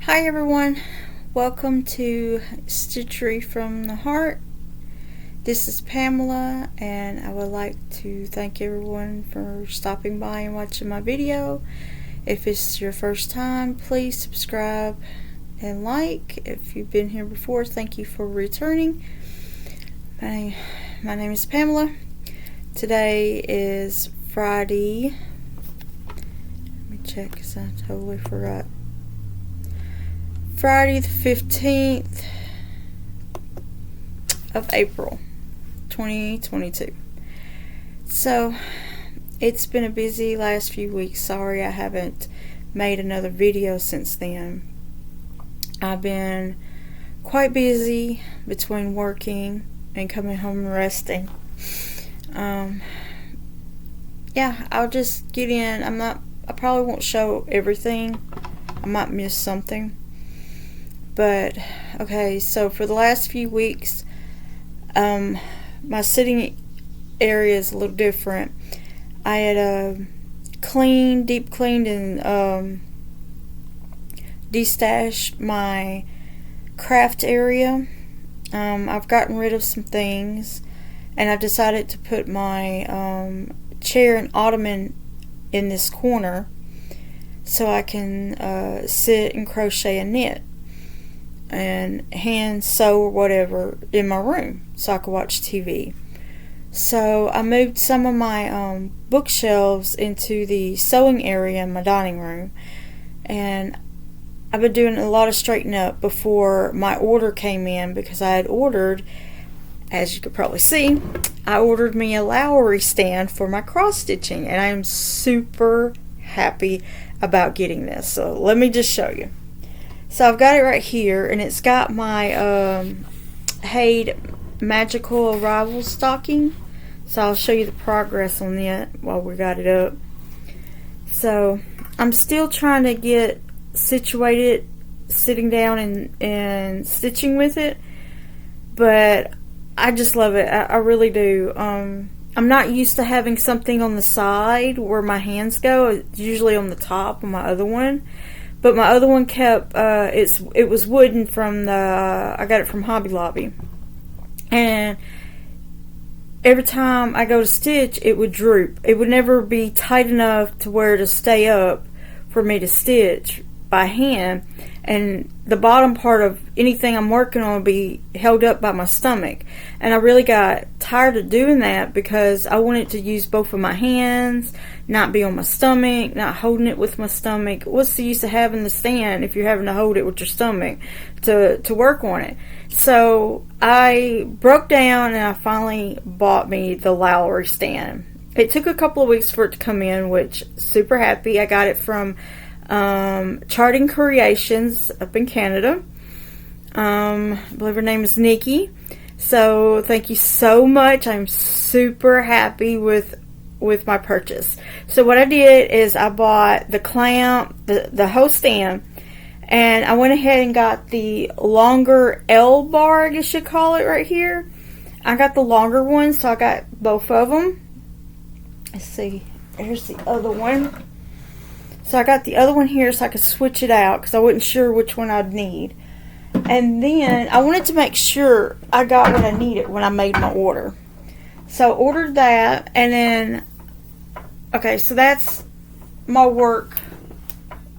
Hi everyone, welcome to Stitchery from the Heart. This is Pamela, and I would like to thank everyone for stopping by and watching my video. If it's your first time, please subscribe and like. If you've been here before, thank you for returning. My name is Pamela. Today is Friday. Let me check because I totally forgot. Friday the 15th of April 2022. So it's been a busy last few weeks. Sorry I haven't made another video since then. I've been quite busy between working and coming home and resting. Yeah, I'll just get in. I probably won't show everything. I might miss something. But, okay, so for the last few weeks, my sitting area is a little different. I had deep cleaned and destashed my craft area. I've gotten rid of some things, and I've decided to put my chair and ottoman in this corner so I can sit and crochet and knit and hand sew or whatever in my room so I could watch TV. So I moved some of my bookshelves into the sewing area in my dining room, and I've been doing a lot of straightening up before my order came in, because I had ordered, as you could probably see, I ordered me a Lowry stand for my cross stitching, and I am super happy about getting this. So let me just show you. So I've got it right here, and it's got my Haid Magical Arrival stocking. So I'll show you the progress on that while we got it up. So I'm still trying to get situated, sitting down and stitching with it, but I just love it. I really do. I'm not used to having something on the side where my hands go. It's usually on the top of my other one. But my other one kept, it was wooden from I got it from Hobby Lobby. And every time I go to stitch, it would droop. It would never be tight enough to where to stay up for me to stitch by hand. And the bottom part of anything I'm working on would be held up by my stomach. And I really got tired of doing that, because I wanted to use both of my hands, not be on my stomach, not holding it with my stomach. What's the use of having the stand if you're having to hold it with your stomach to work on it? So I broke down, and I finally bought me the Lowry stand. It took a couple of weeks for it to come in, which super happy. I got it from Charting Creations up in Canada. I believe her name is Nikki. So thank you so much. I'm super happy with my purchase. So what I did is I bought the clamp, the whole stand, and I went ahead and got the longer L bar, I guess you call it, right here. I got the longer one, so I got both of them. Let's see, here's the other one. So I got the other one here so I could switch it out, because I wasn't sure which one I'd need. And then I wanted to make sure I got what I needed when I made my order. So I ordered that, and then, okay, so that's my work.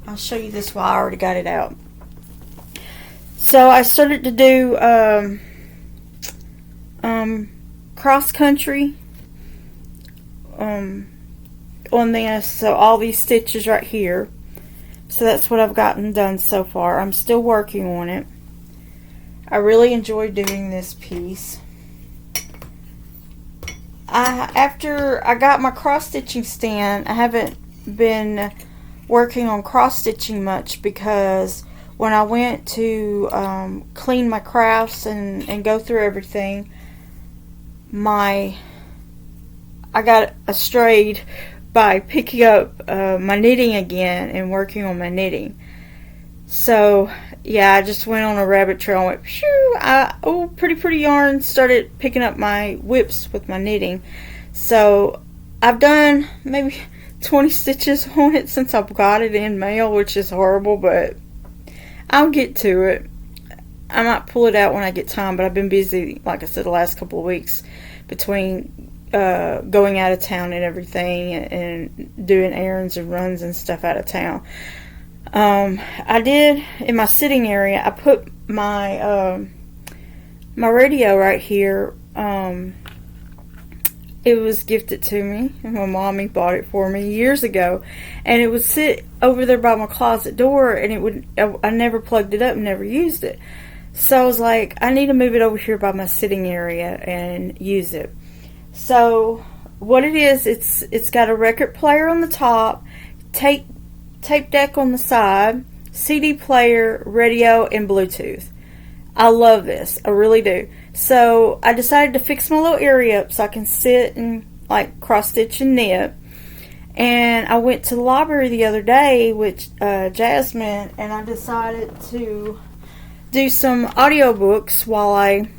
I'll show you this while I already got it out. So I started to do cross country on this, so all these stitches right here. So that's what I've gotten done so far. I'm still working on it. I really enjoy doing this piece. After I got my cross stitching stand, I haven't been working on cross stitching much, because when I went to clean my crafts and go through everything, I got astrayed by picking up my knitting again and working on my knitting. So yeah, I just went on a rabbit trail and went, phew, pretty yarn, started picking up my whips with my knitting. So I've done maybe 20 stitches on it since I've got it in mail, which is horrible, but I'll get to it. I might pull it out when I get time, but I've been busy, like I said, the last couple of weeks between going out of town and everything, and doing errands and runs and stuff out of town. I did, in my sitting area, I put my my radio right here. It was gifted to me. My mommy bought it for me years ago, and it would sit over there by my closet door, and I never plugged it up, never used it. So I was like, I need to move it over here by my sitting area and use it. So what it is, it's got a record player on the top, tape deck on the side, CD player, radio, and Bluetooth. I love this. I really do. So I decided to fix my little area up so I can sit and like cross stitch and knit. And I went to the library the other day with Jasmine, and I decided to do some audiobooks while I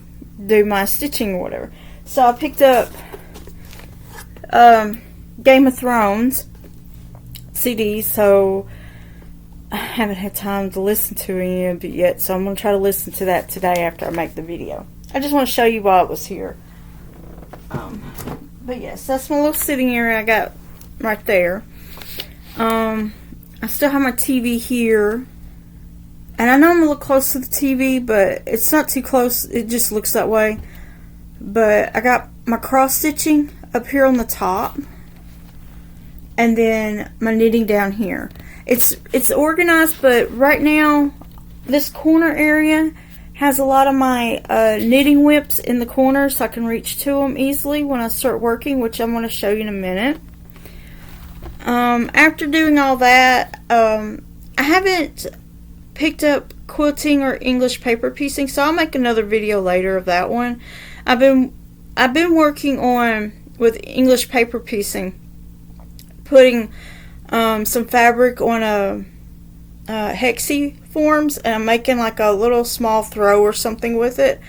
do my stitching or whatever. So I picked up Game of Thrones CDs, so I haven't had time to listen to any of it yet, so I'm going to try to listen to that today after I make the video. I just want to show you why it was here. But yes, that's my little sitting area I got right there. I still have my TV here, and I know I'm a little close to the TV, but it's not too close. It just looks that way. But I got my cross stitching up here on the top, and then my knitting down here. It's organized, but right now this corner area has a lot of my knitting whips in the corner, so I can reach to them easily when I start working, which I'm going to show you in a minute. After doing all that, I haven't picked up quilting or English paper piecing, so I'll make another video later of that one. I've been working on with English paper piecing, putting some fabric on a hexie forms, and I'm making like a little small throw or something with it.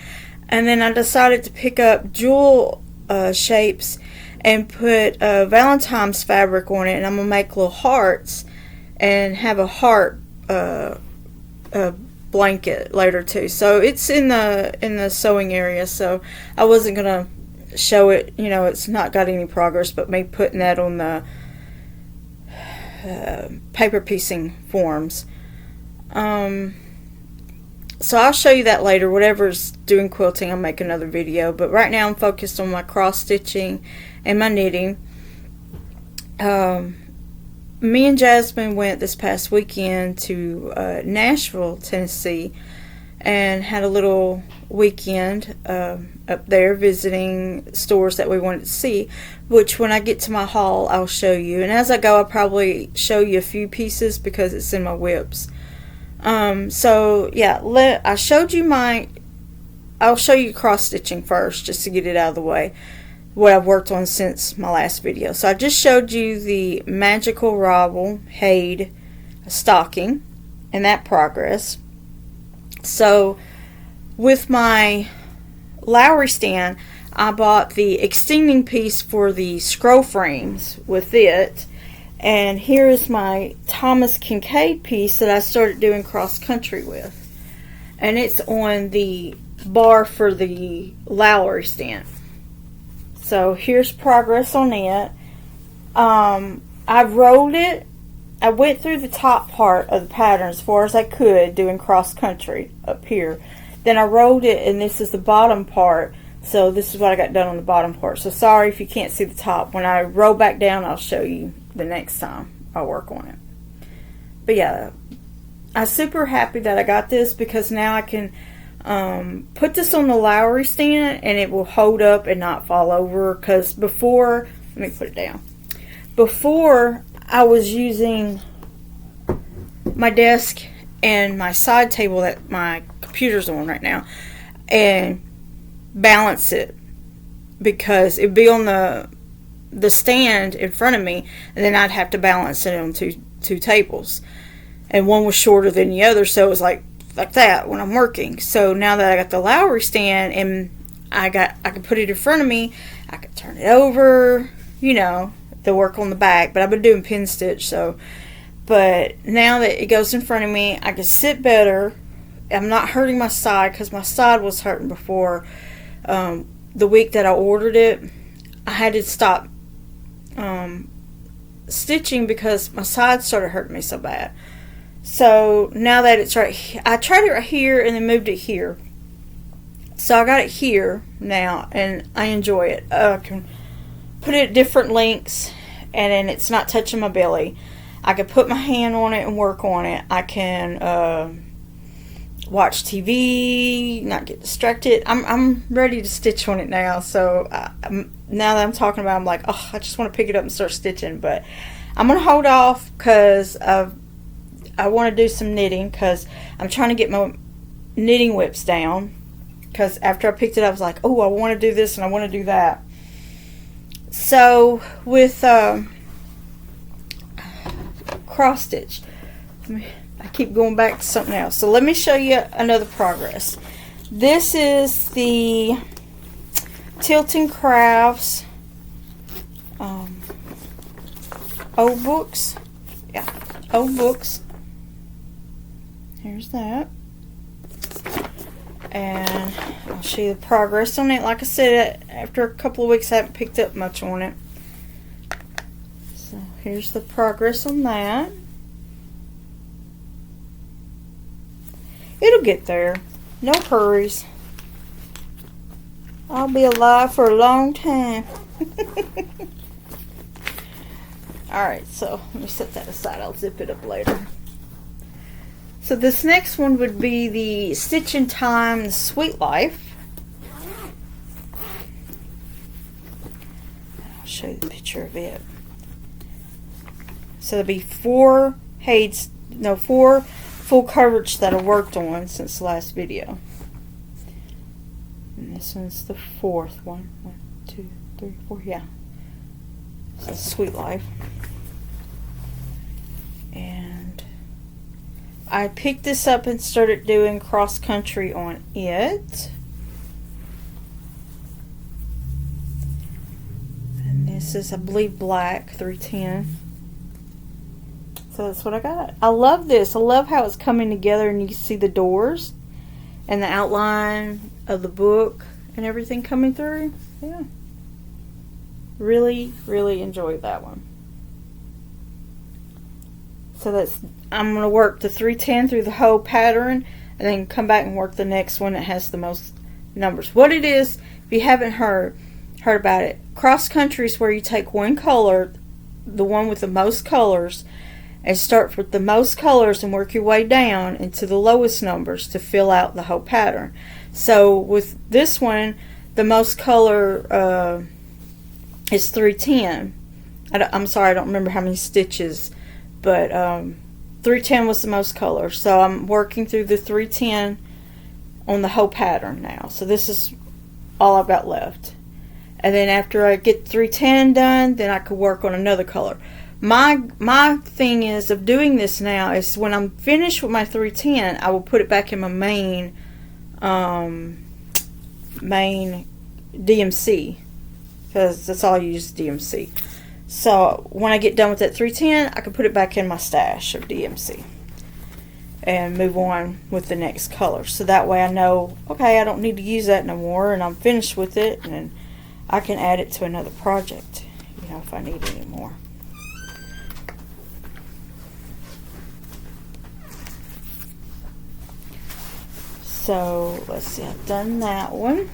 And then I decided to pick up jewel shapes and put Valentine's fabric on it, and I'm gonna make little hearts and have a heart blanket later too. So it's in the sewing area, so I wasn't gonna show it, you know, it's not got any progress, but me putting that on the paper piecing forms. So I'll show you that later. Whatever's doing quilting, I'll make another video, but right now I'm focused on my cross stitching and my knitting. Me and Jasmine went this past weekend to Nashville, Tennessee, and had a little weekend up there visiting stores that we wanted to see, which when I get to my haul I'll show you, and as I go I'll probably show you a few pieces because it's in my whips. So yeah, I'll show you cross stitching first just to get it out of the way, what I've worked on since my last video. So I just showed you the Magical Ravel Haid stocking and that progress. So with my Lowry stand, I bought the extending piece for the scroll frames with it, and here is my Thomas Kincaid piece that I started doing cross country with, and it's on the bar for the Lowry stand. So here's progress on it. I rolled it. I went through the top part of the pattern as far as I could doing cross country up here. Then I rolled it, and this is the bottom part. So this is what I got done on the bottom part. So sorry if you can't see the top. When I roll back down, I'll show you the next time I work on it. But yeah, I'm super happy that I got this because now I can put this on the Lowry stand and it will hold up and not fall over. Because before, let me put it down. Before, I was using my desk and my side table that my computer's on right now and balance it, because it'd be on the stand in front of me, and then I'd have to balance it on two tables, and one was shorter than the other, so it was like that when I'm working. So now that I got the Lowry stand and I could put it in front of me, I could turn it over, you know, to work on the back. But I've been doing pin stitch, so But now that it goes in front of me, I can sit better. I'm not hurting my side, because my side was hurting before. The week that I ordered it, I had to stop stitching because my side started hurting me so bad. So now that it's right here, I tried it right here and then moved it here. So I got it here now, and I enjoy it. I can put it at different lengths, and then it's not touching my belly. I can put my hand on it and work on it. I can watch TV, not get distracted. I'm ready to stitch on it now. So now that I'm talking about it, I'm like, oh, I just want to pick it up and start stitching. But I'm going to hold off because I want to do some knitting, because I'm trying to get my knitting whips down. Because after I picked it up, I was like, oh, I want to do this and I want to do that. So with cross stitch, I keep going back to something else. So let me show you another progress. This is the Tilton Crafts old books. Yeah, old books. Here's that. And I'll show you the progress on it. Like I said, after a couple of weeks I haven't picked up much on it. So here's the progress on that. It'll get there. No hurries. I'll be alive for a long time. Alright, so let me set that aside. I'll zip it up later. So this next one would be the Stitch in Time Sweet Life. I'll show you the picture of it. So there'll be four full coverage that I worked on since the last video. And this one's the fourth one. 1, 2, 3, 4, yeah. So Sweet Life. And I picked this up and started doing cross country on it. And this is, I believe, black 310. So that's what I got. I love this. I love how it's coming together and you can see the doors and the outline of the book and everything coming through. Yeah. Really, really enjoyed that one. So that's, I'm going to work the 310 through the whole pattern and then come back and work the next one that has the most numbers. What it is, if you haven't heard about it, cross country is where you take one color, the one with the most colors, and start with the most colors and work your way down into the lowest numbers to fill out the whole pattern. So with this one, the most color is 310. I'm sorry, I don't remember how many stitches, but 310 was the most color. So I'm working through the 310 on the whole pattern now. So this is all I've got left. And then after I get 310 done, then I could work on another color. My thing is of doing this now is when I'm finished with my 310, I will put it back in my main DMC, because that's all I use, DMC. So when I get done with that 310, I can put it back in my stash of DMC and move on with the next color. So that way I know, okay, I don't need to use that no more, and I'm finished with it, and I can add it to another project, you know, if I need any more. So let's see, I've done that one.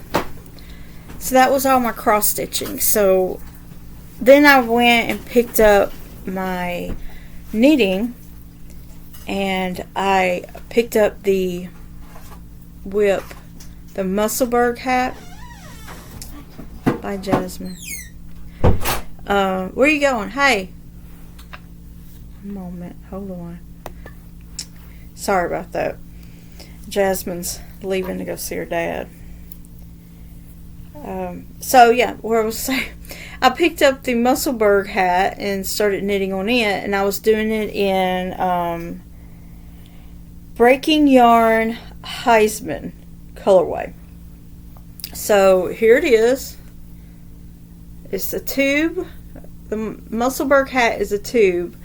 So that was all my cross stitching. So then I went and picked up my knitting, and I picked up the whip, the Musselburgh hat by Jasmine. Where are you going? Hey, a moment, hold on. Sorry about that. Jasmine's leaving to go see her dad. So yeah, where I was saying, I picked up the Musselburgh hat and started knitting on it, and I was doing it in Breaking Yarn Heisman colorway. So here it is. It's a tube. The Musselburgh hat is a tube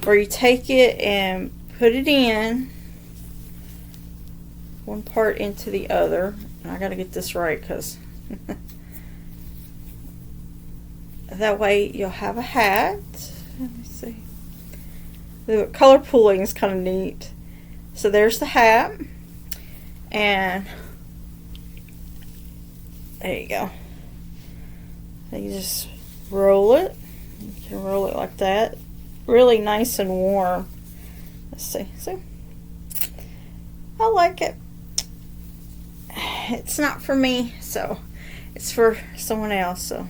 where you take it and put it in one part into the other. I gotta get this right because that way you'll have a hat. Let me see. The color pooling is kind of neat. So there's the hat, and there you go. You just roll it. You can roll it like that. Really nice and warm. Let's see. So I like it. It's not for me, so it's for someone else. So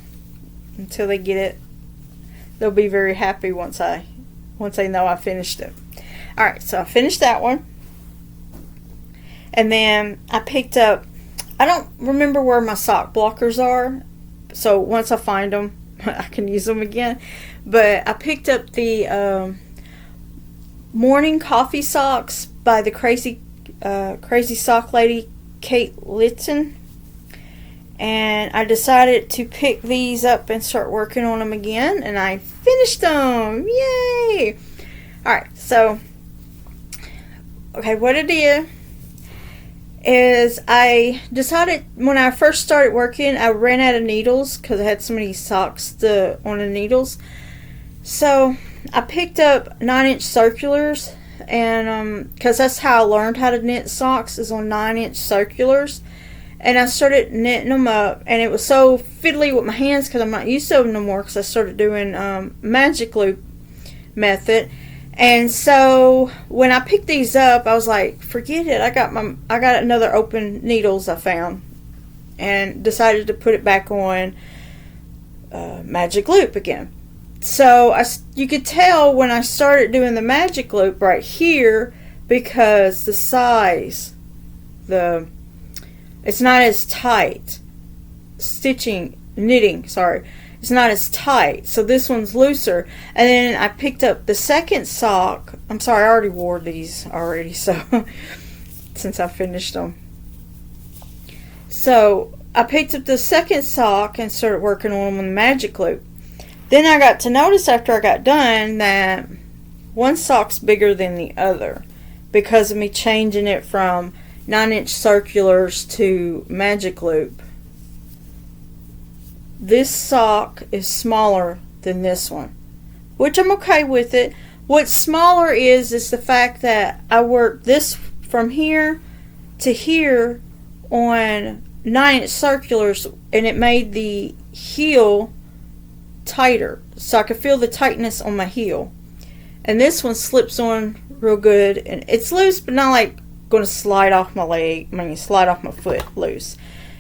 until they get it, they'll be very happy once they know I finished it. All right, so I finished that one, and then I picked up. I don't remember where my sock blockers are, so once I find them, I can use them again. But I picked up the morning coffee socks by the crazy sock lady Kate Litton, and I decided to pick these up and start working on them again, and I finished them. Yay! Alright, so okay, what I did is I decided when I first started working, I ran out of needles because I had so many socks on the needles. So I picked up 9-inch circulars, and because that's how I learned how to knit socks, is on 9-inch circulars. And I started knitting them up, and it was so fiddly with my hands because I'm not used to them no more because I started doing magic loop method. And so when I picked these up, I was like, forget it. I got another open needles I found, and decided to put it back on magic loop again. So you could tell when I started doing the magic loop right here, because the size, it's not as tight. Knitting, it's not as tight. So this one's looser. And then I picked up the second sock. I'm sorry, I already wore these already, so since I finished them. So I picked up the second sock and started working on them with the magic loop. Then I got to notice after I got done that one sock's bigger than the other because of me changing it from 9-inch circulars to magic loop. This sock is smaller than this one, which I'm okay with it. What's smaller is the fact that I worked this from here to here on 9-inch circulars, and it made the heel tighter, so I could feel the tightness on my heel. And this one slips on real good, and it's loose, but not like going to slide off my leg. Slide off my foot loose.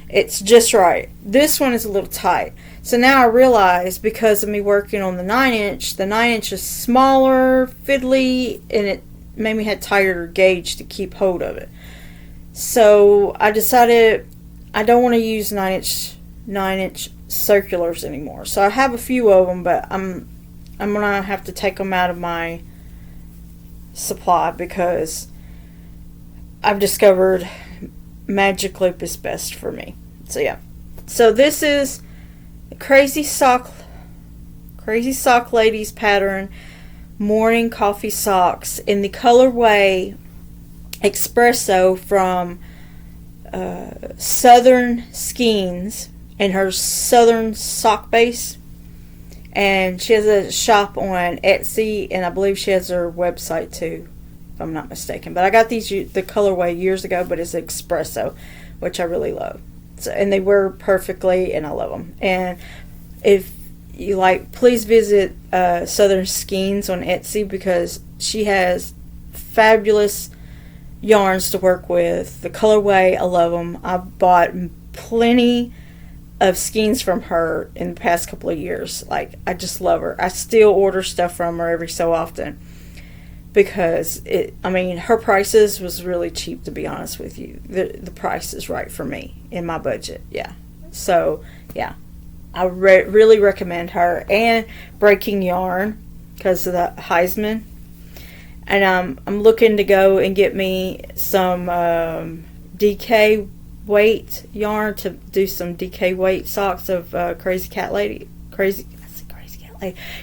It's just right. This one is a little tight. So now I realize, because of me working on the 9-inch is smaller, fiddly, and it made me have tighter gauge to keep hold of it. So I decided I don't want to use 9-inch circulars anymore. So I have a few of them, but I'm gonna have to take them out of my supply because I've discovered magic loop is best for me. So yeah. So this is Crazy Sock Ladies pattern morning coffee socks in the colorway Espresso from Southern Skeins, and her Southern Sock Base. And she has a shop on Etsy, and I believe she has her website too, if I'm not mistaken. But I got the colorway years ago, but it's Espresso, which I really love. So, and they wear perfectly, and I love them. And if you like, please visit Southern Skeins on Etsy, because she has fabulous yarns to work with. The colorway, I love them. I bought plenty of skeins from her in the past couple of years. Like, I just love her. I still order stuff from her every so often because her prices was really cheap, to be honest with you. The price is right for me in my budget. Yeah. So yeah, I really recommend her, and Breaking Yarn because of the Jasmine. And I'm looking to go and get me some DK weight yarn to do some DK weight socks of Crazy Cat Lady. Crazy Cat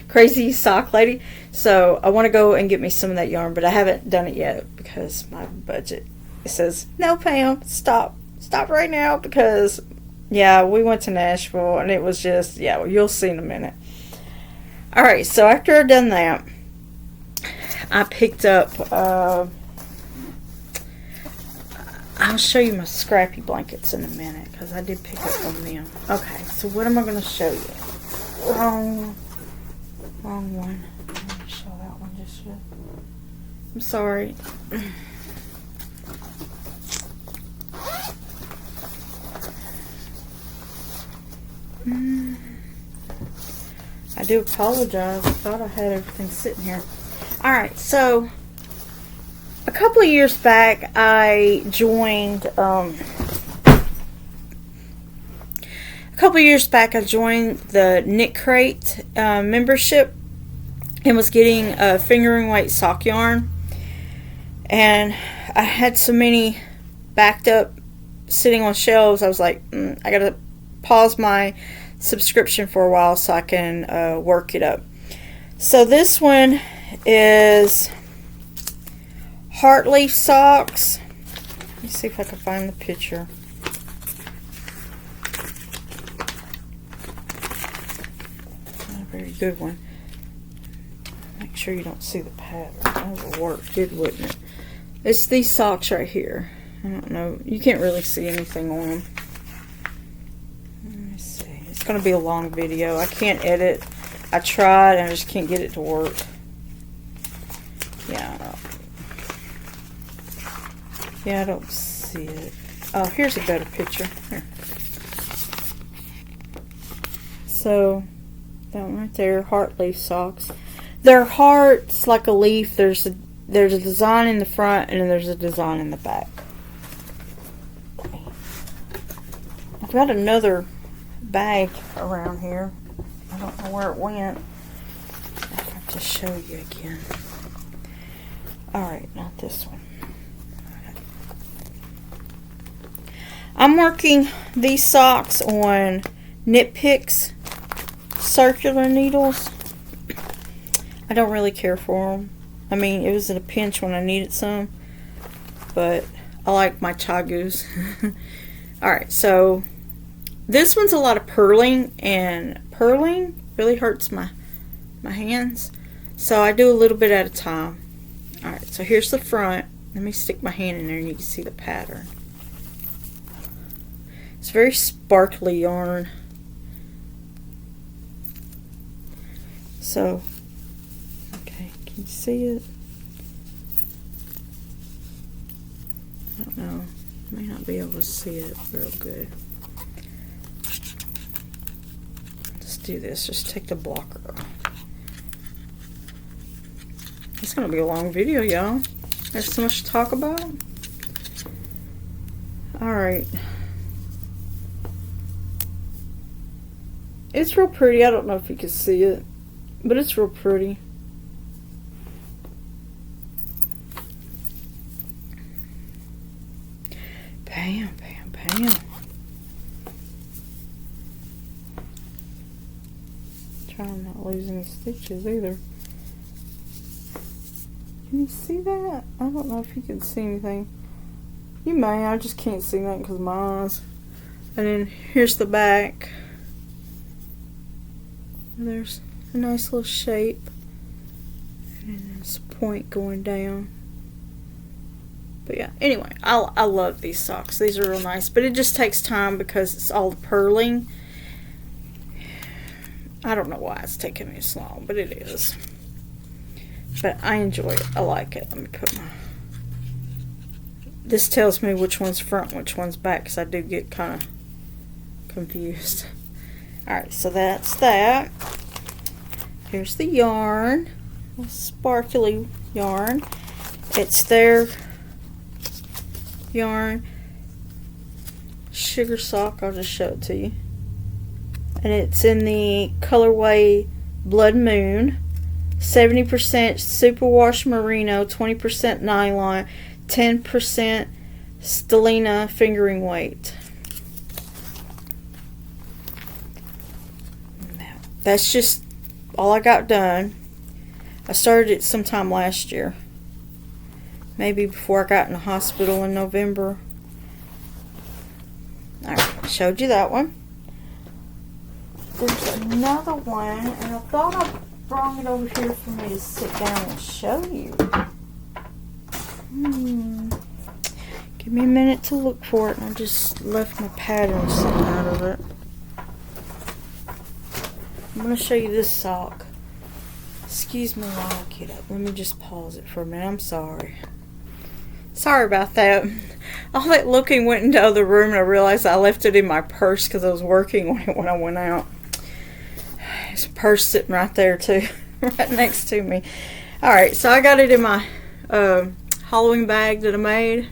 crazy sock lady. So I want to go and get me some of that yarn, but I haven't done it yet because my budget, it says, no Pam, stop right now, because yeah, we went to Nashville and it was just, yeah, well, you'll see in a minute. Alright, so after I've done that, I picked up, I'll show you my scrappy blankets in a minute, because I did pick up from them. Okay, so what am I going to show you? Wrong one. I'm going to show that one just yet. I'm sorry. I do apologize. I thought I had everything sitting here. Alright, so a couple of years back I joined the Knit Crate membership and was getting a fingering weight sock yarn, and I had so many backed up sitting on shelves. I was like, I gotta pause my subscription for a while so I can work it up. So this one is heart leaf socks. Let me see if I can find the picture. Not a very good one. Make sure you don't see the pattern. That would work good, wouldn't it? It's these socks right here. I don't know. You can't really see anything on them. It's going to be a long video. I can't edit. I tried and I just can't get it to work. Yeah. Yeah, I don't see it. Oh, here's a better picture. Here. So, that one right there, heart leaf socks. They're hearts like a leaf. There's a design in the front and then there's a design in the back. I've got another bag around here. I don't know where it went. I have to show you again. Alright, not this one. I'm working these socks on Knit Picks circular needles. I don't really care for them. I mean, it was in a pinch when I needed some, but I like my chagus. Alright, so this one's a lot of purling, and purling really hurts my hands, so I do a little bit at a time. Alright, so here's the front. Let me stick my hand in there and you can see the pattern. It's very sparkly yarn. So, okay, can you see it? I don't know. I may not be able to see it real good. Let's do this. Just take the blocker off. It's going to be a long video, y'all. There's so much to talk about. Alright. It's real pretty. I don't know if you can see it, but it's real pretty. Bam, bam, bam. Trying not to lose any stitches either. Can you see that? I don't know if you can see anything. You may. I just can't see that because of my eyes. And then here's the back. There's a nice little shape. And there's a point going down. But yeah, anyway, I love these socks. These are real nice. But it just takes time because it's all the purling. I don't know why it's taking me so long, but it is. But I enjoy it. I like it. Let me put my... This tells me which one's front, which one's back, because I do get kind of confused. Alright, so that's that. Here's the yarn. Sparkly yarn. It's their yarn. Sugar sock. I'll just show it to you. And it's in the colorway Blood Moon. 70% superwash merino, 20% nylon, 10% stellina fingering weight. Now, that's just all I got done. I started it sometime last year. Maybe before I got in the hospital in November. Alright, I showed you that one. There's another one, and I thought I brought it over here for me to sit down and show you. Give me a minute to look for it, and I just left my pattern sitting out of it. I'm going to show you this sock. Excuse me while I get up. Let me just pause it for a minute. I'm sorry. Sorry about that. All that looking went into the other room, and I realized I left it in my purse because I was working on it when I went out. There's a purse sitting right there too, right next to me. Alright, so I got it in my Halloween bag that I made.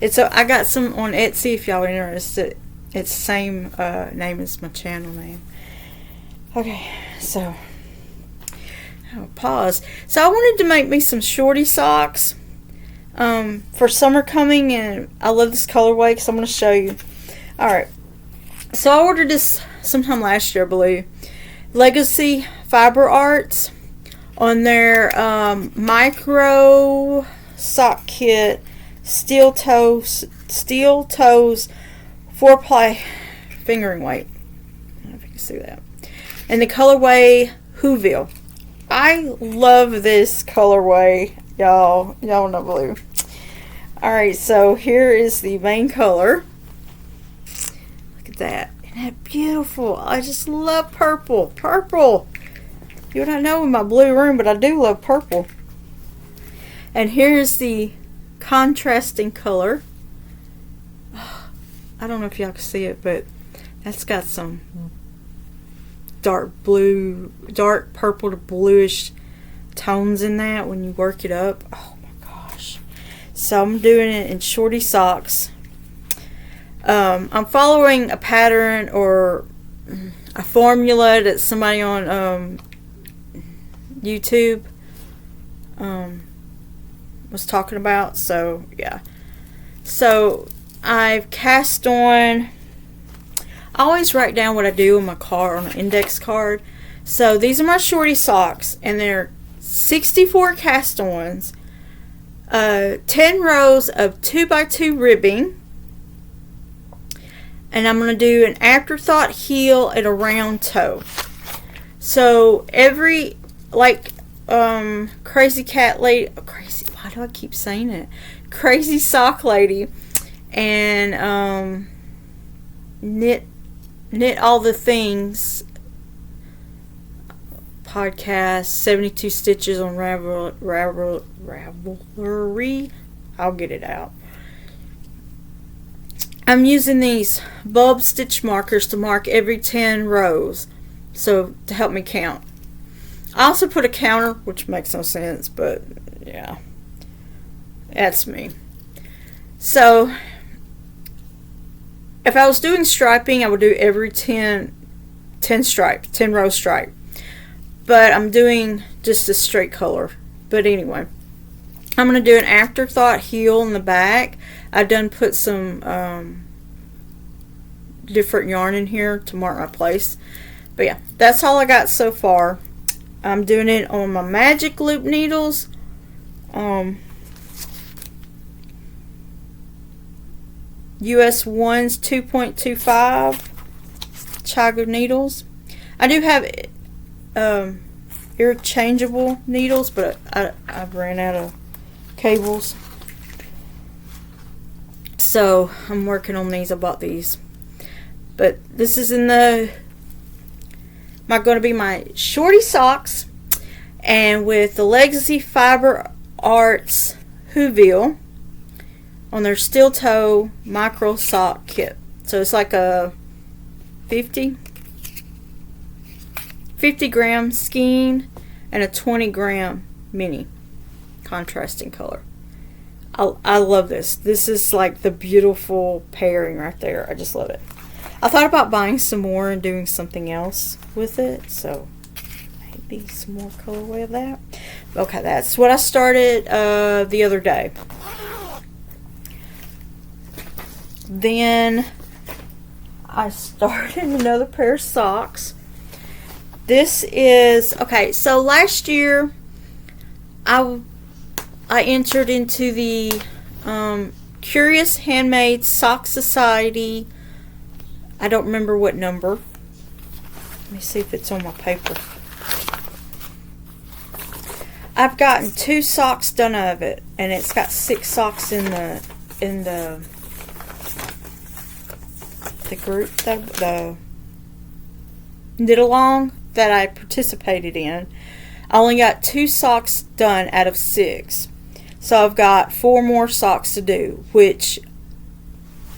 I got some on Etsy if y'all are interested. It's the same name as my channel name. Okay, so I'll pause. So I wanted to make me some shorty socks for summer coming, and I love this colorway because I'm going to show you. Alright, so I ordered this sometime last year, I believe. Legacy Fiber Arts on their micro sock kit. Steel toes 4-ply fingering weight. I don't know if you can see that. And the colorway Whoville. I love this colorway, y'all. Y'all don't believe. Alright, so here is the main color. Look at that. Isn't that beautiful? I just love purple. Purple. You don't know in my blue room, but I do love purple. And here's the contrasting color. I don't know if y'all can see it, but that's got some dark purple to bluish tones in that when you work it up. Oh my gosh. So I'm doing it in shorty socks. I'm following a pattern or a formula that somebody on YouTube was talking about. So yeah, so I've cast on. I always write down what I do in my card on an index card. So these are my shorty socks, and they're 64 cast-ons, 10 rows of 2x2 ribbing, and I'm going to do an afterthought heel and a round toe. So every, like, crazy cat lady, crazy, why do I keep saying it? Crazy sock lady, and knit all the things podcast, 72 stitches on Ravelry. I'll get it out. I'm using these bulb stitch markers to mark every 10 rows, so to help me count. I also put a counter, which makes no sense, but yeah, that's me. So if I was doing striping, I would do every 10 stripes, 10 row stripe. But I'm doing just a straight color. But anyway, I'm going to do an afterthought heel in the back. I've done put some different yarn in here to mark my place. But yeah, that's all I got so far. I'm doing it on my magic loop needles. US 1's 2.25 Chaga needles. I do have interchangeable needles, but I've ran out of cables. So I'm working on these. I bought these. But this is in the going to be my shorty socks, and with the Legacy Fiber Arts Whoville on their steel toe micro sock kit. So it's like a 50 gram skein and a 20 gram mini contrasting color. I love this. This is like the beautiful pairing right there. I just love it. I thought about buying some more and doing something else with it, so maybe some more colorway of that. Okay, that's what I started the other day. Then I started another pair of socks. This is, okay, so last year I entered into the Curious Handmade Sock Society. I don't remember what number. Let me see if it's on my paper. I've gotten 2 socks done of it, and it's got 6 socks in the group, the knit along that I participated in. I only got 2 socks done out of 6. So I've got 4 more socks to do, which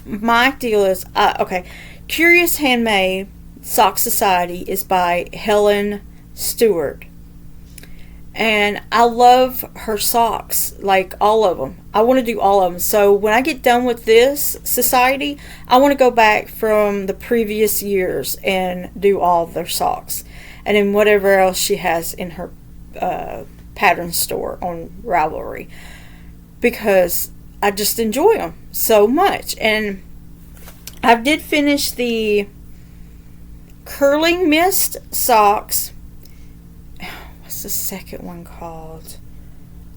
my deal is, okay, Curious Handmade Sock Society is by Helen Stewart. And I love her socks, like all of them. I want to do all of them. So when I get done with this society, I want to go back from the previous years and do all of their socks. And then whatever else she has in her pattern store on Ravelry. Because I just enjoy them so much. And I did finish the Curling Mist socks. What's the second one called?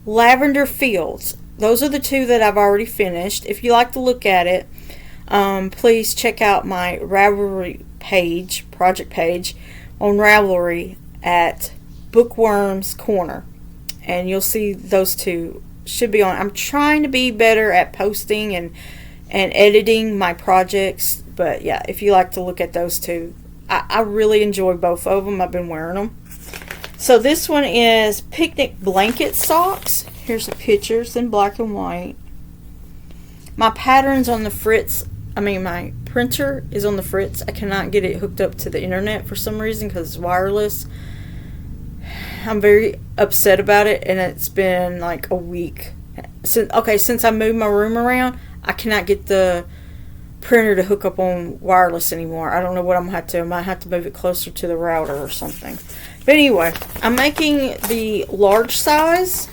Lavender Fields. Those are the 2 that I've already finished. If you like to look at it, please check out my Ravelry page, project page on Ravelry at Bookworms Corner, and you'll see those 2 should be on. I'm trying to be better at posting and editing my projects, but yeah, if you like to look at those 2, I really enjoy both of them. I've been wearing them. So this one is Picnic Blanket Socks. Here's the pictures in black and white. My pattern's on the fritz. My printer is on the fritz. I cannot get it hooked up to the internet for some reason because it's wireless. I'm very upset about it, and it's been like a week. Since I moved my room around, I cannot get the printer to hook up on wireless anymore. I don't know what I'm going to have to. I might have to move it closer to the router or something. But anyway, I'm making the large size.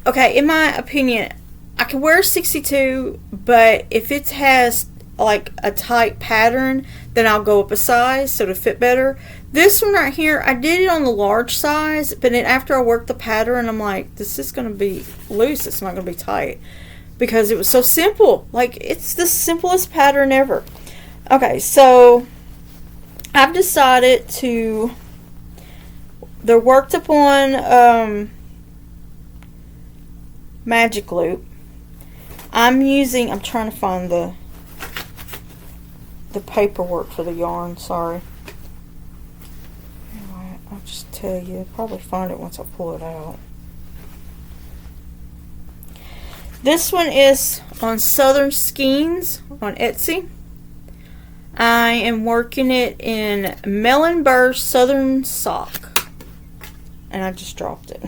Okay, in my opinion, I can wear 62, but if it has like a tight pattern, then I'll go up a size so to fit better. This one right here, I did it on the large size, but then after I worked the pattern, I'm like, this is going to be loose. It's not going to be tight. Because it was so simple. Like, it's the simplest pattern ever. Okay, so I've decided to, they're worked upon magic loop. I'm trying to find the paperwork for the yarn, sorry. Anyway, I'll just tell you, I'll probably find it once I pull it out. This one is on Southern Skeins on Etsy. I am working it in Melon Burst Southern Sock. And I just dropped it.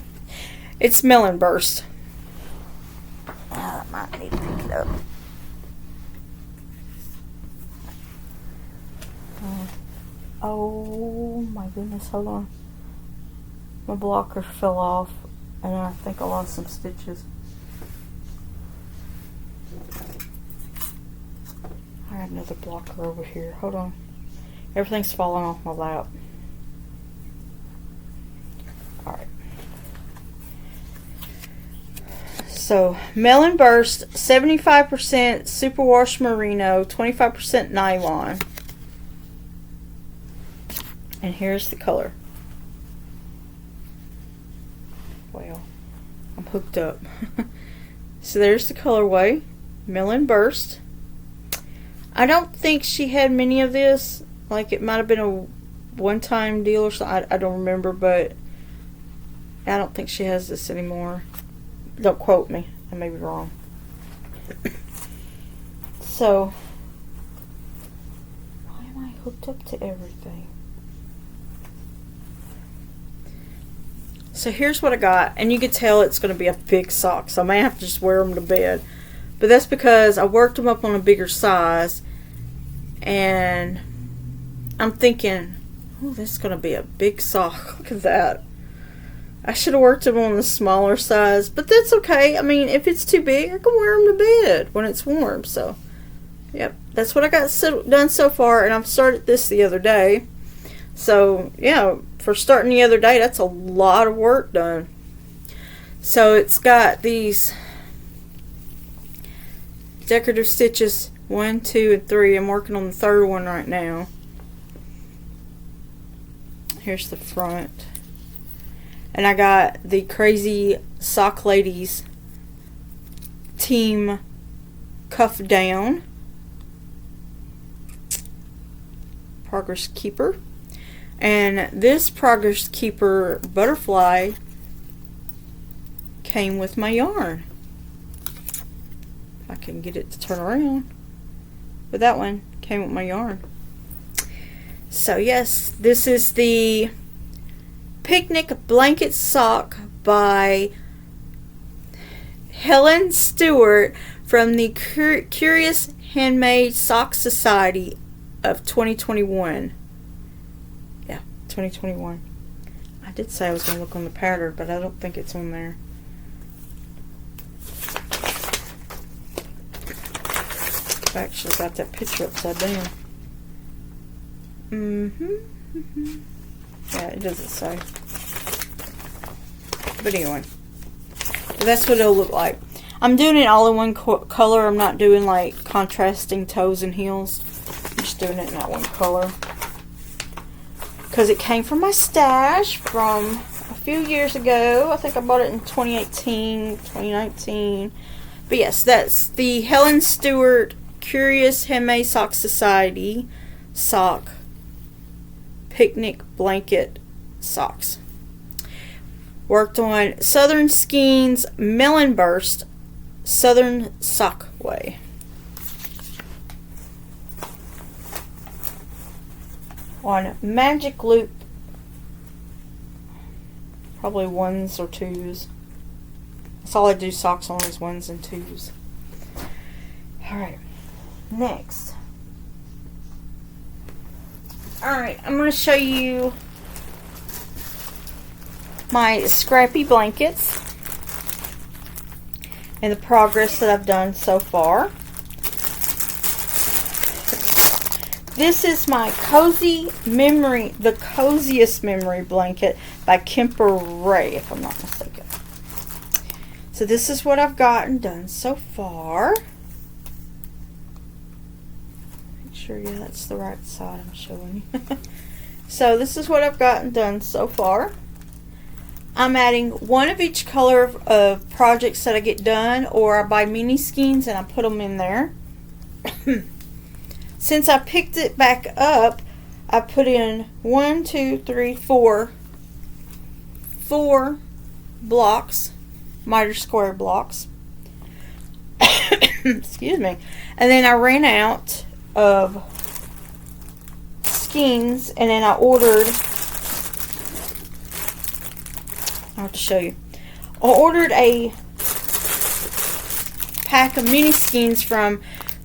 It's Melon Burst. I might need to pick it up. Oh my goodness, hold on. My blocker fell off and I think I lost some stitches. I have another blocker over here. Hold on. Everything's falling off my lap. Alright. So, Melon Burst, 75% superwash merino, 25% nylon. And here's the color. Well, I'm hooked up. So there's the colorway. Melon Burst. I don't think she had many of this. Like, it might have been a one-time deal or something. I don't remember, but I don't think she has this anymore. Don't quote me. I may be wrong. So, why am I hooked up to everything? So here's what I got. And you can tell it's going to be a big sock. So I may have to just wear them to bed. But that's because I worked them up on a bigger size. And I'm thinking, oh, this is going to be a big sock. Look at that. I should have worked them on the smaller size. But that's okay. I mean, if it's too big, I can wear them to bed when it's warm. So, yep. That's what I got done so far. And I've started this the other day. So yeah, for starting the other day, that's a lot of work done. So it's got these decorative stitches 1, 2, and 3. I'm working on the third one right now. Here's the front. And I got the Crazy Sock Ladies team cuff down. Progress Keeper. And this Progress Keeper butterfly came with my yarn. If I can get it to turn around. But that one came with my yarn. So yes, this is the Picnic Blanket Sock by Helen Stewart from the Curious Handmade Sock Society of 2021. Yeah, 2021. I did say I was going to look on the pattern, but I don't think it's on there. I actually got that picture upside down. Yeah, it doesn't say. But anyway, that's what it'll look like. I'm doing it all in one color. I'm not doing like contrasting toes and heels. I'm just doing it in that one color. Because it came from my stash from a few years ago. I think I bought it in 2018, 2019. But yes, that's the Helen Stewart Curious Handmade Sock Society sock picnic blanket socks. Worked on Southern Skeins Melon Burst Southern Sock Way. On Magic Loop, probably 1s or 2s. That's all I do socks on is 1s and 2s. Alright, next. Alright, I'm going to show you my scrappy blankets and the progress that I've done so far. This is my Cozy Memory, the Coziest Memory Blanket by Kemper Ray, if I'm not mistaken. So this is what I've gotten done so far. Make sure, yeah, that's the right side I'm showing you. So this is what I've gotten done so far. I'm adding one of each color of projects that I get done, or I buy mini skeins and I put them in there. Since I picked it back up, I put in 1, 2, 3, 4 blocks, miter square blocks. Excuse me. And then I ran out of skeins, and then I ordered, I'll have to show you. I ordered a pack of mini skeins from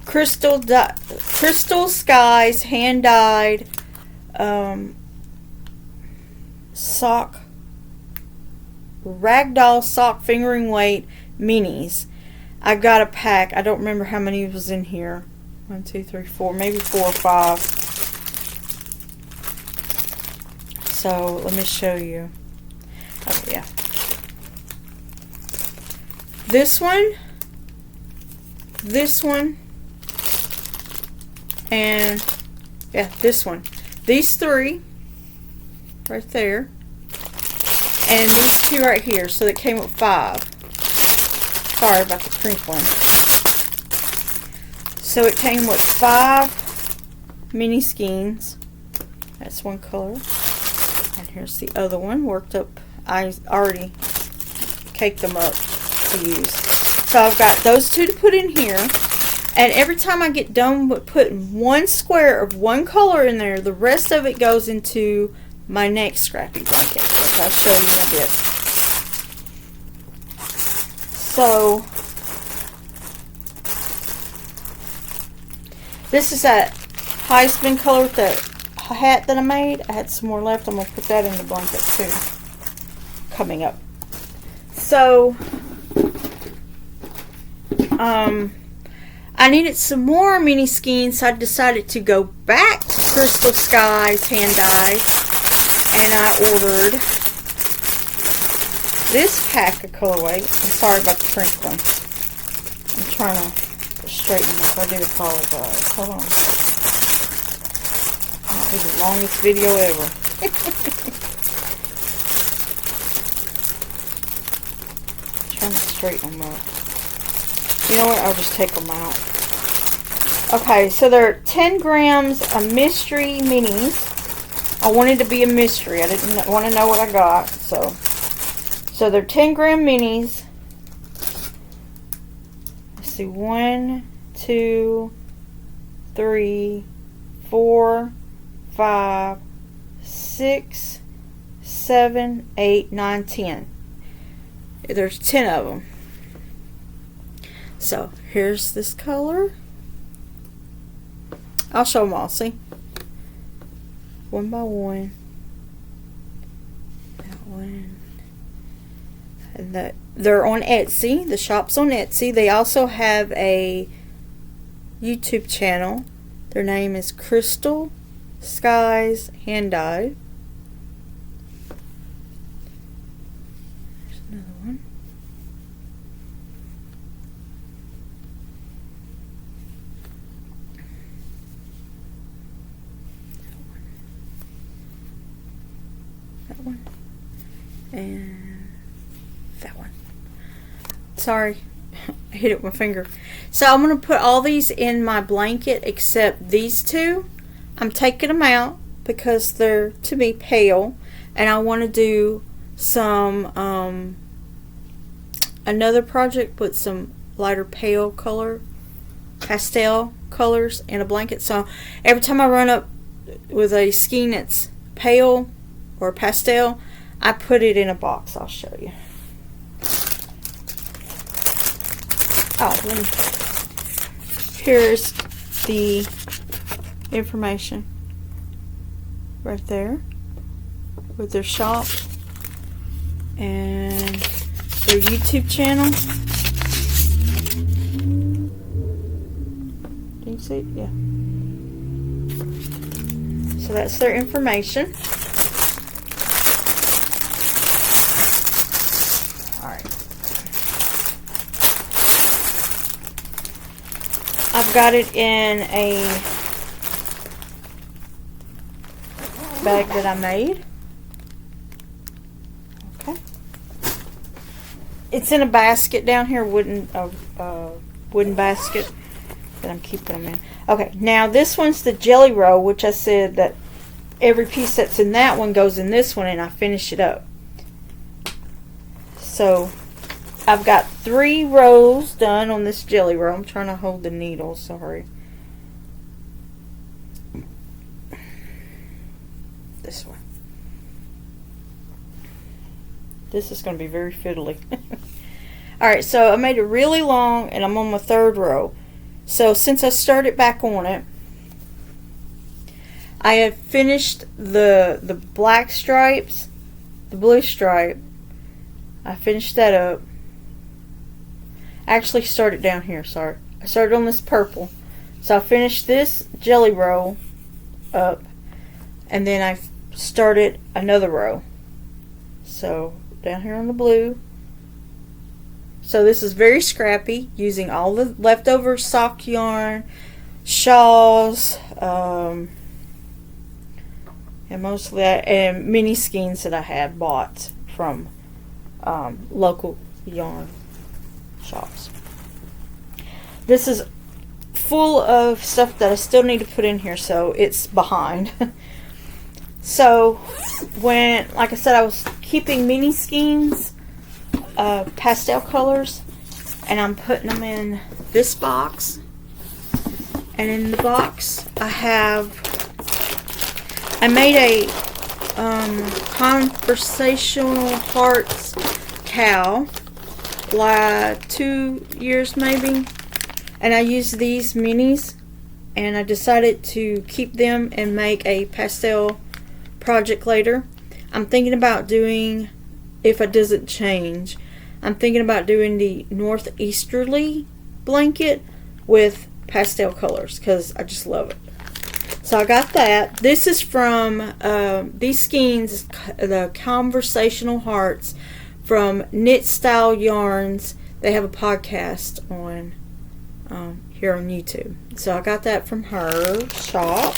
Crystal Skies hand dyed sock ragdoll sock fingering weight minis. I got a pack. I don't remember how many was in here. 1, 2, 3, 4, maybe 4 or 5. So let me show you. Oh yeah. This one, and yeah, this one. These 3 right there, and these 2 right here. So that came with 5. Sorry about the crinkling. So it came with 5 mini skeins. That's one color. And here's the other one worked up. I already caked them up to use. So I've got those 2 to put in here. And every time I get done with putting one square of one color in there, the rest of it goes into my next scrappy blanket, which I'll show you in a bit. So this is that Jasmine color with the hat that I made. I had some more left. I'm going to put that in the blanket too, coming up. So I needed some more mini skeins, so I decided to go back to Crystal Skies hand dyes And I ordered this pack of colorway. I'm sorry about the crinkling. I'm trying to straighten them up. I do apologize. Hold on. That was the longest video ever. Trying to straighten them up. You know what? I'll just take them out. Okay, so they're 10 grams of mystery minis. I wanted to be a mystery. I didn't want to know what I got. So they're 10 gram minis. Let's see. 1, 2, 3, 4, 5, 6, 7, 8, 9, 10. There's 10 of them. So here's this color. I'll show them all. See? One by one. That one. And they're on Etsy. The shop's on Etsy. They also have a YouTube channel. Their name is Crystal Skies Hand Dyed. There's another one. That one. And that one. Sorry, I hit it with my finger. So I'm going to put all these in my blanket except these two. I'm taking them out because they're, to me, pale. And I want to do some, another project with some lighter pale color, pastel colors in a blanket. So every time I run up with a skein that's pale or pastel, I put it in a box. I'll show you. Here's the information right there with their shop and their YouTube channel. Can you see it? Yeah. So that's their information. I've got it in a bag that I made. Okay. It's in a basket down here, wooden basket that I'm keeping them in. Okay, now this one's the jelly roll, which I said that every piece that's in that one goes in this one, and I finish it up. So I've got 3 rows done on this jelly roll. I'm trying to hold the needle, sorry. This one. This is going to be very fiddly. Alright, so I made it really long and I'm on my 3rd row. So since I started back on it, I have finished the black stripes, the blue stripe. I finished that up. I actually started down here, sorry. I started on this purple. So I finished this jelly roll up, and then I started another row. So down here on the blue. So this is very scrappy, using all the leftover sock yarn, shawls, and mostly and mini skeins that I had bought from local yarn shops. This is full of stuff that I still need to put in here, so it's behind. So when, like I said, I was keeping mini skeins, pastel colors, and I'm putting them in this box. And in the box I made a conversational hearts cow like 2 years maybe, and I used these minis, and I decided to keep them and make a pastel project later. I'm thinking about doing, if it doesn't change, I'm thinking about doing the northeasterly blanket with pastel colors because I just love it. So I got that. This is from these skeins, the Conversational Hearts from Knit Style Yarns. They have a podcast on here on YouTube. So I got that from her shop.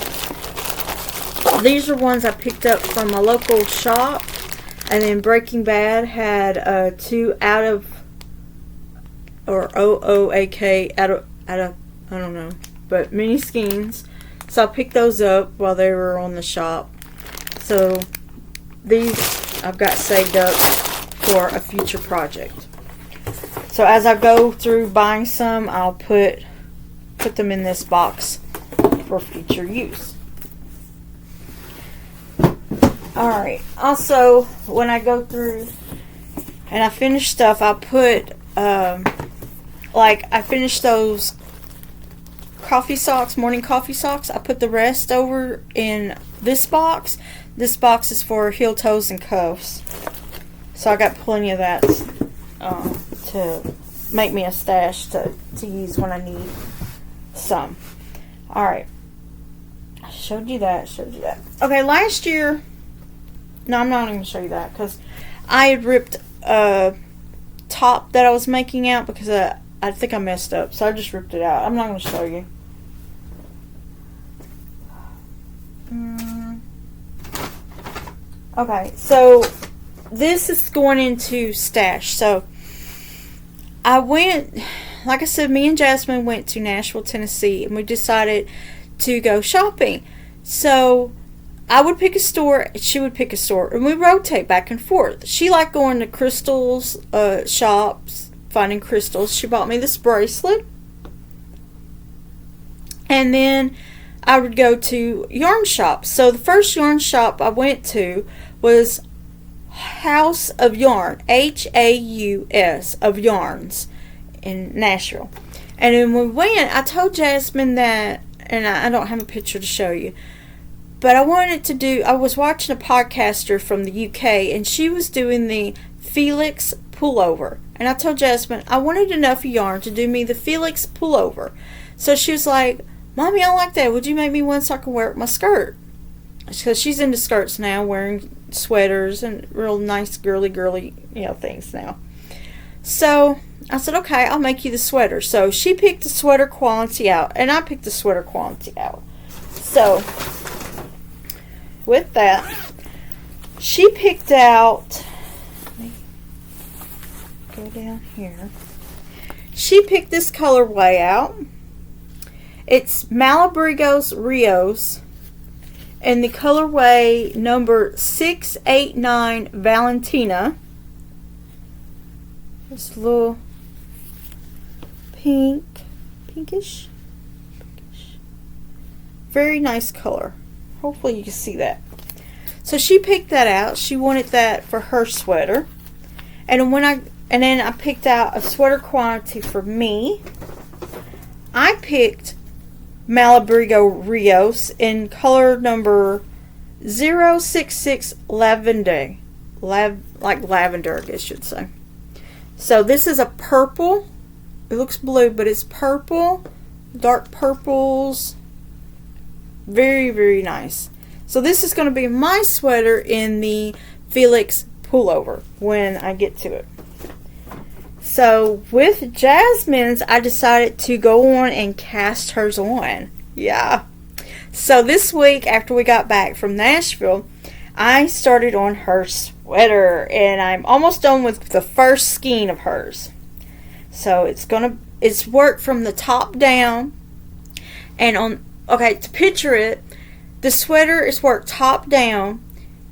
These are ones I picked up from a local shop. And then Breaking Bad had 2 out of, or OOAK, out of, I don't know, but mini skeins. So I picked those up while they were on the shop. So these I've got saved up for a future project. So as I go through buying some, I'll put them in this box for future use. Alright, also when I go through and I finish stuff, I'll put like I finished those coffee socks, morning coffee socks. I put the rest over in this box. This box is for heel toes and cuffs. So I got plenty of that to make me a stash to use when I need some. Alright. I showed you that. Okay, last year... No, I'm not even going to show you that because I had ripped a top that I was making out because I think I messed up. So I just ripped it out. I'm not going to show you. Okay, so this is going into stash. So I went, like I said, me and Jasmine went to Nashville, Tennessee, and we decided to go shopping. So I would pick a store, she would pick a store, and we rotate back and forth. She liked going to crystals shops, finding crystals. She bought me this bracelet. And then I would go to yarn shops. So the first yarn shop I went to was House of Yarn, Haus of Yarns in Nashville. And then when we went, I told Jasmine that, and I don't have a picture to show you, but I was watching a podcaster from the UK, and she was doing the Felix pullover. And I told Jasmine, I wanted enough yarn to do me the Felix pullover. So she was like, Mommy, I like that. Would you make me one so I can wear it with my skirt? Because she's into skirts now, wearing sweaters and real nice girly, things now. So I said, okay, I'll make you the sweater. So she picked the sweater quality out, and I picked the sweater quality out. So with that, she picked out, let me go down here. She picked this colorway out. It's Malabrigos Rios, and the colorway number 689 Valentina. This little pinkish. Very nice color. Hopefully you can see that. So she picked that out. She wanted that for her sweater. And then I picked out a sweater quantity for me. I picked Malabrigo Rios in color number 066 Lavender. Like lavender, I guess you'd say. So this is a purple. It looks blue, but it's purple. Dark purples. Very, very nice. So this is going to be my sweater in the Felix pullover when I get to it. So with Jasmine's, I decided to go on and cast hers on. Yeah. So this week, after we got back from Nashville, I started on her sweater, and I'm almost done with the first skein of hers. So it's worked from the top down, and to picture it, the sweater is worked top down.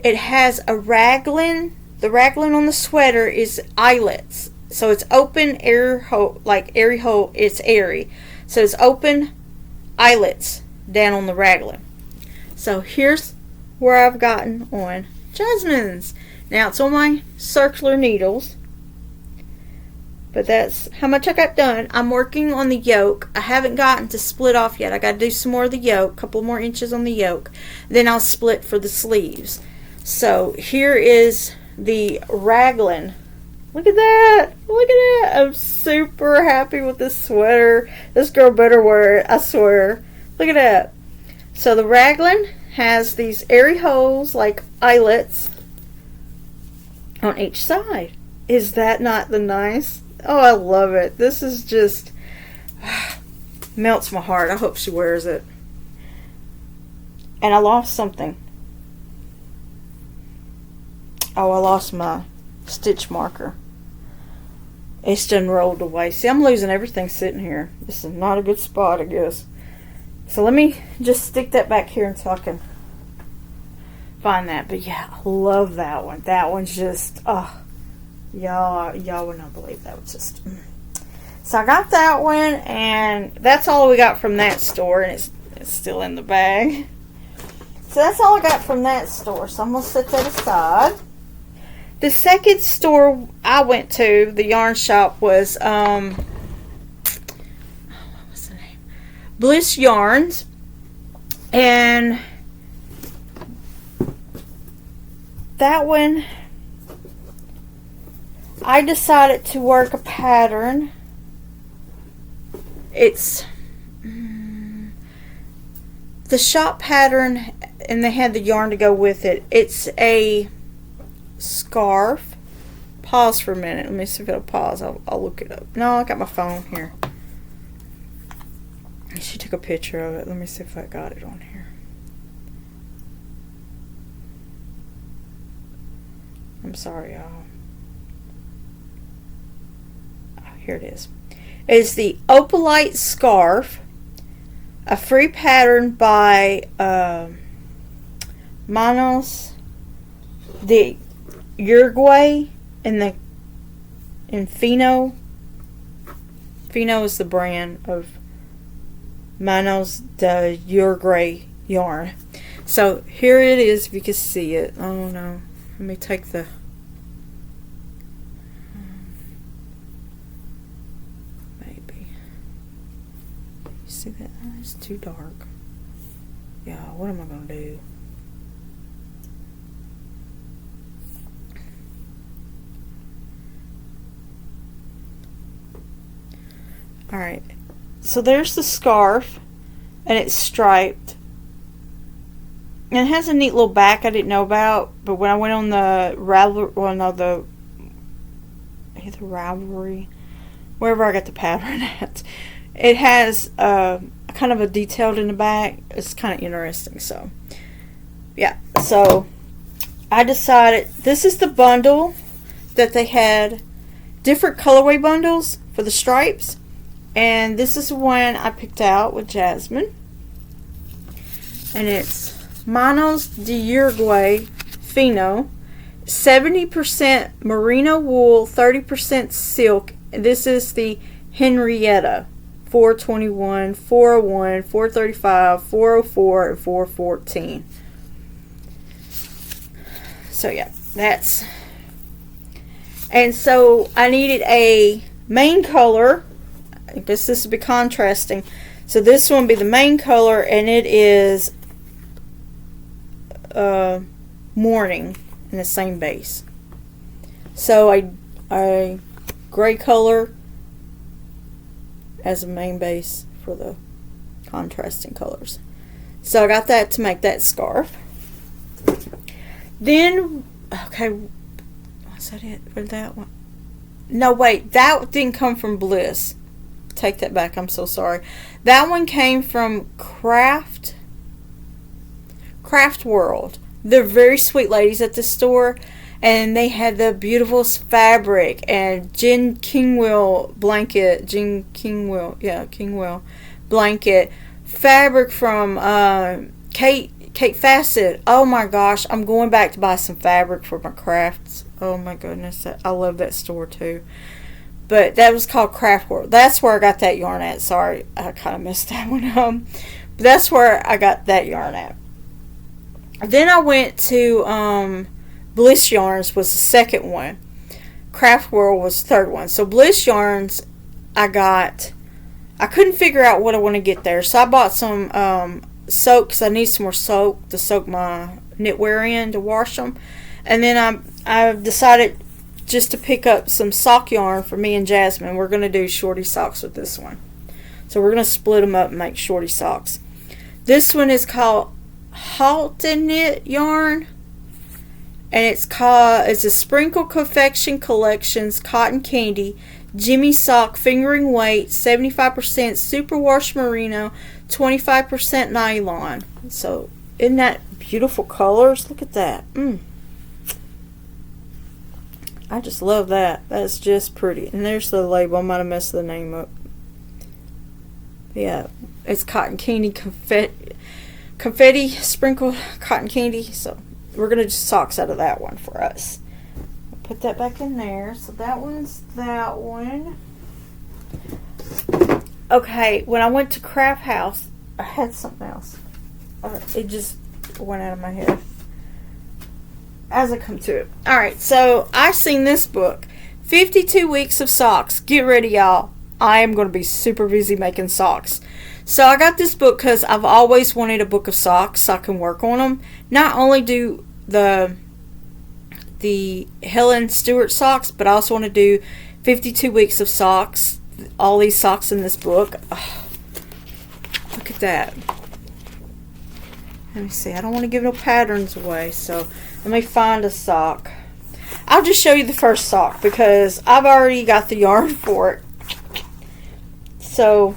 It has a raglan. The raglan on the sweater is eyelets. So it's open air hole, like airy hole. It's airy. So it's open eyelets down on the raglan. So here's where I've gotten on Jasmine's. Now it's on my circular needles. But that's how much I got done. I'm working on the yoke. I haven't gotten to split off yet. I got to do some more of the yoke, a couple more inches on the yoke. Then I'll split for the sleeves. So here is the raglan. Look at that. Look at that. I'm super happy with this sweater. This girl better wear it, I swear. Look at that. So the raglan has these airy holes like eyelets on each side. Is that not the nice? Oh, I love it. This is just melts my heart. I hope she wears it. And I lost something. Oh, I lost my stitch marker. It's done rolled away. See, I'm losing everything sitting here. This is not a good spot, I guess. So let me just stick that back here until I can find that. But yeah, I love that one. That one's just, oh, y'all would not believe that was just. So I got that one, and that's all we got from that store, and it's still in the bag. So that's all I got from that store. So I'm gonna set that aside. The second store I went to, the yarn shop, was what was the name? Bliss Yarns, and that one I decided to work a pattern. It's the shop pattern, and they had the yarn to go with it. It's a scarf. Pause for a minute. Let me see if it'll pause. I'll look it up. No, I got my phone here. She took a picture of it. Let me see if I got it on here. I'm sorry, y'all. Oh, here it is. It's the Opalite Scarf, a free pattern by Manos de Uruguay in Fino. Fino is the brand of Manos de Uruguay yarn. So here it is, if you can see it. Oh no, let me take the maybe. You see that? Oh, it's too dark. Yeah, what am I gonna do? Alright, so there's the scarf, and it's striped, and it has a neat little back I didn't know about, but when I went on the Ravelry, wherever I got the pattern at, it has kind of a detailed in the back. It's kind of interesting. So yeah, so I decided this is the bundle that they had, different colorway bundles for the stripes. And this is the one I picked out with Jasmine. And it's Manos de Uruguay Fino. 70% merino wool, 30% silk. And this is the Henrietta. 421, 401, 435, 404, and 414. So yeah, that's. And so I needed a main color. I guess this would be contrasting. So this one would be the main color, and it is morning in the same base. So a gray color as a main base for the contrasting colors. So I got that to make that scarf. Then, okay, was that it for that one? No, wait, that didn't come from Bliss. Take that back, I'm so sorry. That one came from Craft World. They're very sweet ladies at the store, and they had the beautiful fabric and Kingwell blanket fabric from Kate Fassett. Oh my gosh, I'm going back to buy some fabric for my crafts. Oh my goodness, I love that store too. But that was called Craft World. That's where I got that yarn at. Sorry, I kind of missed that one up. But that's where I got that yarn at. Then I went to Bliss Yarns was the second one. Craft World was the third one. So Bliss Yarns, I couldn't figure out what I want to get there. So I bought some soap, because I need some more soap to soak my knitwear in to wash them. And then I decided just to pick up some sock yarn for me and Jasmine. We're going to do shorty socks with this one. So we're going to split them up and make shorty socks. This one is called Halton Knit Yarn. And it's a Sprinkle Confection Collections Cotton Candy Jimmy Sock Fingering Weight 75% Superwash Merino 25% nylon. So isn't that beautiful colors? Look at that. I just love that. That's just pretty. And there's the label. I might have messed the name up. Yeah, it's cotton candy confetti sprinkle cotton candy. So we're gonna do socks out of that one for us. I'll put that back in there. So that one's that one. Okay, when I went to Craft House, I had something else. It just went out of my head as I come to it. Alright, so I seen this book, 52 Weeks of Socks. Get ready, y'all. I am going to be super busy making socks. So I got this book because I've always wanted a book of socks so I can work on them. Not only do the Helen Stewart socks, but I also want to do 52 weeks of socks. All these socks in this book. Oh, look at that. Let me see. I don't want to give no patterns away, so let me find a sock. I'll just show you the first sock because I've already got the yarn for it. So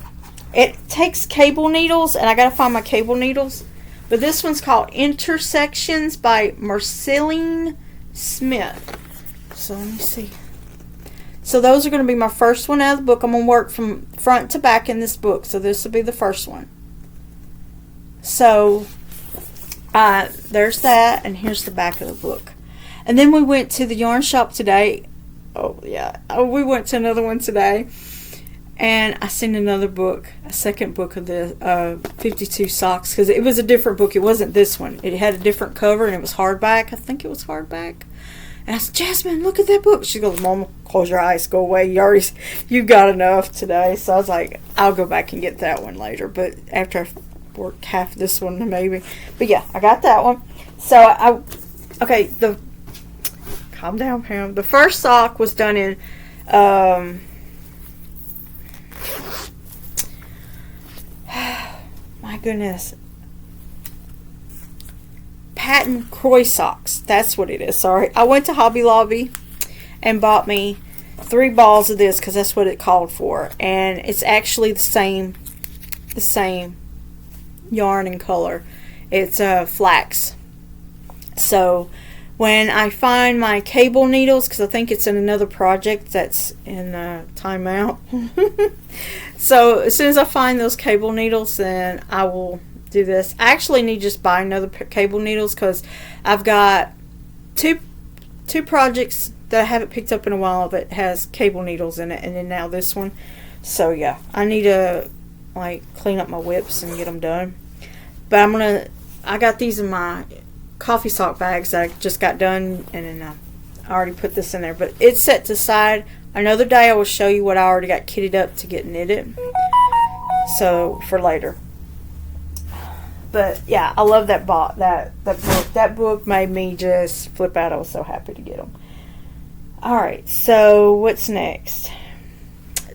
it takes cable needles, and I gotta find my cable needles. But this one's called Intersections by Marceline Smith. So let me see. So those are going to be my first one out of the book. I'm going to work from front to back in this book. So this will be the first one. So there's that, and here's the back of the book. And then we went to the yarn shop today. We went to another one today. And I seen another book, a second book of the 52 socks, because it was a different book. It wasn't this one. It had a different cover, and it was hardback. I think it was hardback. And I said, Jasmine, look at that book. She goes, Mama, close your eyes, go away. You got enough today. So I was like, I'll go back and get that one later. But after I work half this one, maybe. But yeah, I got that one. So calm down, Pam. The first sock was done in, my goodness, patent Croy socks. That's what it is. Sorry. I went to Hobby Lobby and bought me 3 balls of this because that's what it called for. And it's actually the same yarn and color. It's flax. So when I find my cable needles, because I think it's in another project that's in timeout. So as soon as I find those cable needles, then I will do this. I actually need to just buy another cable needles because I've got two projects that I haven't picked up in a while that has cable needles in it, and then now this one. So yeah, I need to clean up my whips and get them done. But I got these in my coffee sock bags that I just got done, and then I already put this in there. But it's set to side. Another day I will show you what I already got kitted up to get knitted. So for later. But yeah, I love that book. That book made me just flip out. I was so happy to get them. Alright, so what's next?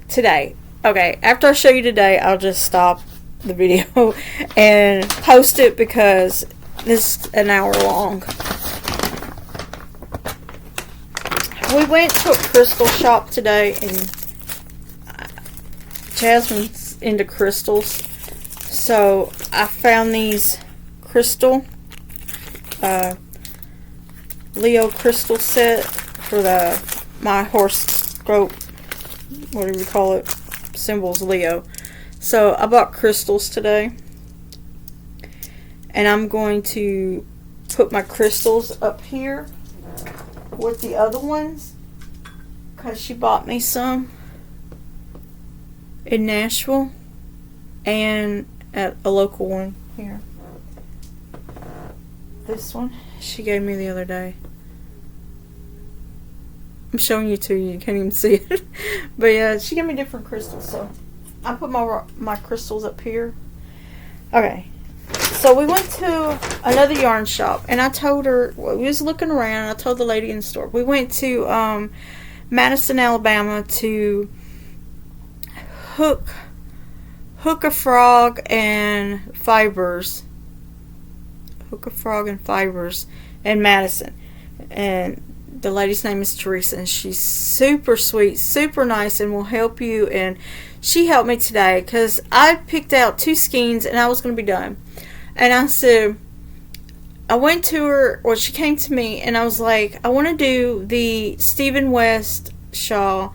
Today. Okay, after I show you today, I'll just stop the video and post it because this is an hour long. We went to a crystal shop today, and Jasmine's into crystals. So I found these crystal Leo crystal set for my horoscope, what do we call it, symbols Leo. So I bought crystals today, and I'm going to put my crystals up here with the other ones because she bought me some in Nashville and at a local one here. This one she gave me the other day. I'm showing you two, you can't even see it. But yeah, she gave me different crystals, so I put my crystals up here. Okay, so we went to another yarn shop, and I told her, we was looking around, and I told the lady in the store, we went to Madison, Alabama to Hook Hook a Frog and Fibers. Hook a Frog and Fibers in Madison. And the lady's name is Teresa, and she's super sweet, super nice, and will help you. And she helped me today because I picked out 2 skeins and I was going to be done. And I said, I went to her, well, she came to me, and I was like, I want to do the Stephen West shawl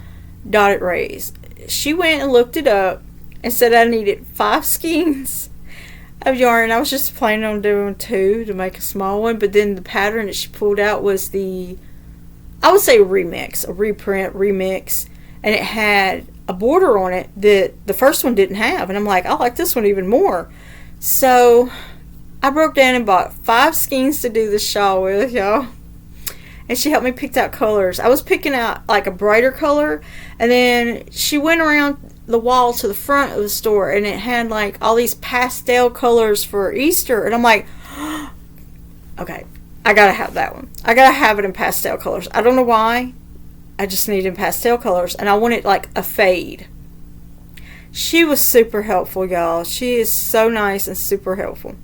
dotted rays. She went and looked it up and said I needed 5 skeins of yarn. I was just planning on doing 2 to make a small one, but then the pattern that she pulled out was the, I would say a remix, a reprint, remix, and it had a border on it that the first one didn't have, and I'm like, I like this one even more. So I broke down and bought 5 skeins to do this shawl with, y'all. And she helped me pick out colors. I was picking out like a brighter color, and then she went around the wall to the front of the store, and it had like all these pastel colors for Easter, and I'm like, okay, I gotta have that one. I gotta have it in pastel colors. I don't know why, I just need it in pastel colors, and I want it like a fade. She was super helpful, y'all. She is so nice and super helpful.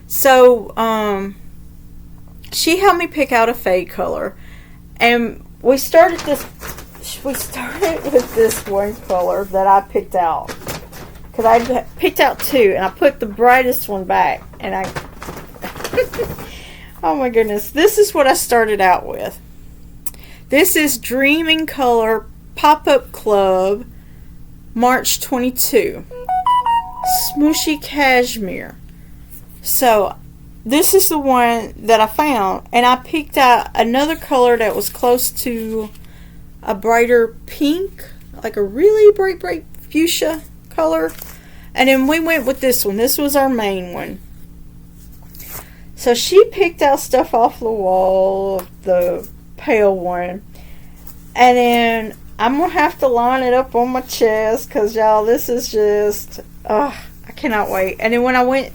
So she helped me pick out a fade color, and we started with this one color that I picked out, because I picked out 2, and I put the brightest one back, and I oh my goodness, this is what I started out with. This is Dreaming Color Pop-Up Club March 22 Smooshy Cashmere. So this is the one that I found, and I picked out another color that was close to a brighter pink, like a really bright fuchsia color, and then we went with this one. This was our main one. So she picked out stuff off the wall, the pale one, and then I'm gonna have to line it up on my chest, because y'all, this is just I cannot wait. And then when I went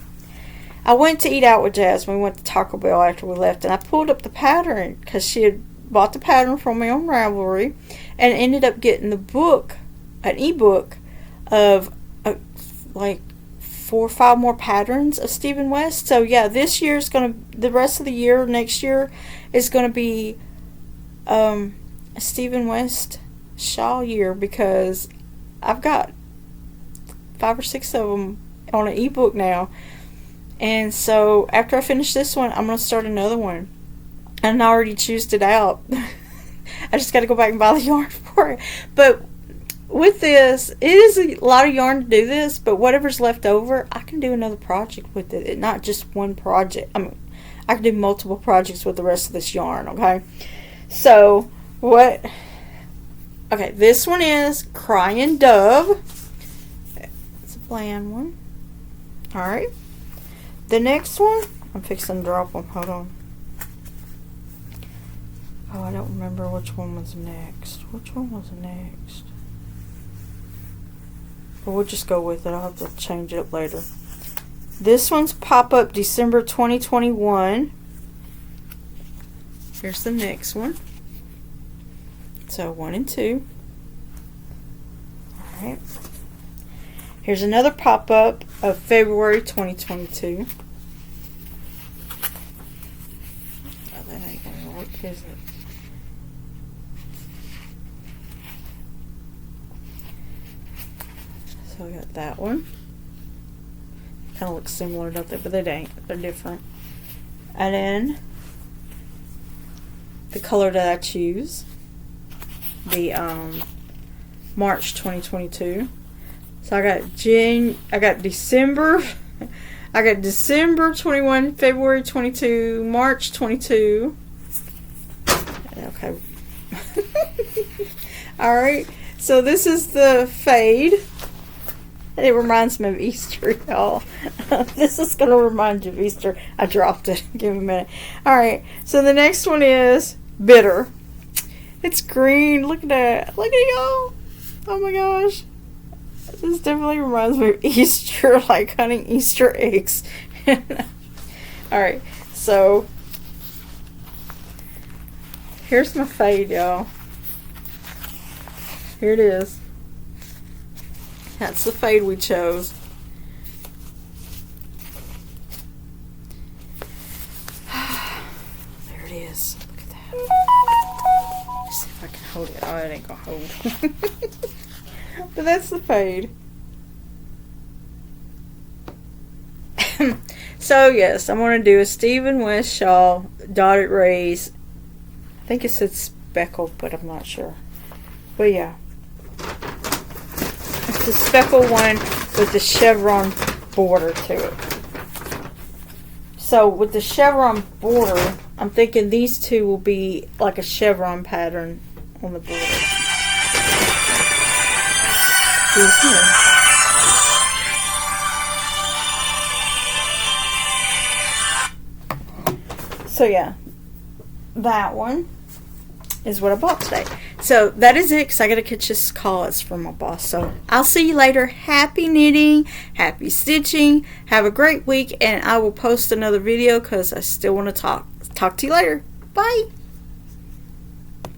to eat out with Jasmine, we went to Taco Bell after we left, and I pulled up the pattern because she had bought the pattern from me on Ravelry, and ended up getting the book, an ebook of like 4 or 5 more patterns of Stephen West. So yeah, this year is gonna, the rest of the year, next year is gonna be a Stephen West shawl year, because I've got 5 or 6 of them on an ebook now. And so after I finish this one, I'm going to start another one. And I already choosed it out. I just got to go back and buy the yarn for it. But with this, it is a lot of yarn to do this, but whatever's left over, I can do another project with it. Not just one project. I mean, I can do multiple projects with the rest of this yarn, okay? So, okay, this one is Crying Dove. It's a bland one. Alright. The next one, I'm fixing to drop them. Hold on. Oh, I don't remember which one was next. Which one was next? But we'll just go with it. I'll have to change it up later. This one's Pop-Up December 2021. Here's the next one. So 1 and 2. Alright. Here's another pop-up of February 2022. Oh, that ain't gonna work, is it? So we got that one. Kind of looks similar, don't they? But they ain't. They're different. And then the color that I choose, the March 2022. So I got December, I got December 21, February 22, March 22. Okay. Alright, so this is the fade. It reminds me of Easter, y'all. This is going to remind you of Easter. I dropped it. Give me a minute. Alright, so the next one is Bitter. It's green. Look at that. Look at y'all. Oh my gosh. This definitely reminds me of Easter, like hunting Easter eggs. Alright, so here's my fade, y'all. Here it is. That's the fade we chose. this. Look at that. Let's see if I can hold it. Oh, it ain't gonna hold. But that's the fade. So yes, I'm going to do a Stephen West shawl dotted rays. I think it said speckled, but I'm not sure. But yeah, it's the speckled one with the chevron border to it. So with the chevron border, I'm thinking these two will be like a chevron pattern on the border. Excuse me. So yeah, that one is what I bought today. So that is it, because I got to catch this call. It's from my boss. So I'll see you later. Happy knitting, happy stitching. Have a great week, and I will post another video because I still want to talk. Talk to you later. Bye.